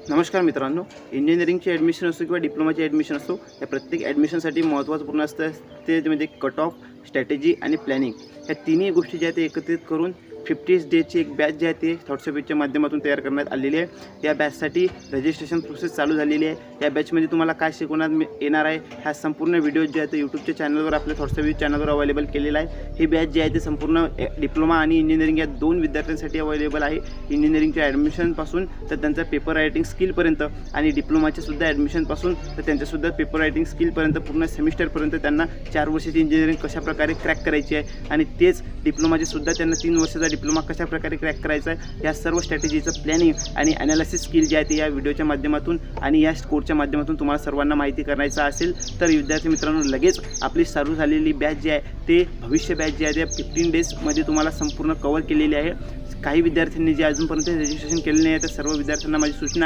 नमस्कार मित्रांनो, इंजिनिअरिंगचे ॲडमिशन असो किंवा डिप्लोमाचे ॲडमिशन असो, या प्रत्येक ॲडमिशनसाठी महत्त्वाचं पूर्ण असतं ते म्हणजे कट ऑफ, स्ट्रॅटेजी आणि प्लॅनिंग. या तिन्ही गोष्टी ज्या आहेत ते एकत्रित करून 50 डेजची एक बॅच जी आहे ते थॉट्सअपच्या माध्यमातून तयार करण्यात आलेली आहे. या बॅचसाठी रजिस्ट्रेशन प्रोसेस चालू झालेली आहे. या बॅचमध्ये तुम्हाला काय शिकवण्यात येणार आहे हा संपूर्ण व्हिडिओ जे आहे ते यूट्यूबच्या चॅनलवर आपल्या थॉट्सअप चॅनलवर अवेलेबल केलेला आहे. ही बॅच जी आहे ते संपूर्ण डिप्लोमा आणि इंजिनिअरिंग या दोन विद्यार्थ्यांसाठी अवेलेबल आहे. इंजिनिअरिंगच्या ॲडमिशनपासून तर त्यांचा पेपर रायटिंग स्किलपर्यंत आणि डिप्लोमाच्या सुद्धा ॲडमिशनपासून तर त्यांच्यासुद्धा पेपर रायटिंग स्किलपर्यंत पूर्ण सेमिस्टरपर्यंत त्यांना 4 वर्षाची इंजिनिअरिंग कशाप्रकारे क्रॅक करायची आहे आणि तेच डिप्लोमाचे सुद्धा त्यांना 3 वर्षाचा डिप्लोमा कशाप्रकारे क्रॅक करायचा आहे या सर्व स्ट्रॅटेजीचं प्लॅनिंग आणि ॲनालिसिस स्किल जे आहे ते या व्हिडिओच्या माध्यमातून आणि या कोर्सच्या माध्यमातून तुम्हाला सर्वांना माहिती करायचं असेल तर विद्यार्थी मित्रांनो लगेच आपली चालू झालेली बॅच जी आहे ते भविष्य बॅच जी आहे ते 15 डेजमध्ये तुम्हाला संपूर्ण कव्हर केलेली आहे. काही विद्यार्थ्यांनी जे अजूनपर्यंत रजिस्ट्रेशन केले नाही आहे तर सर्व विद्यार्थ्यांना माझी सूचना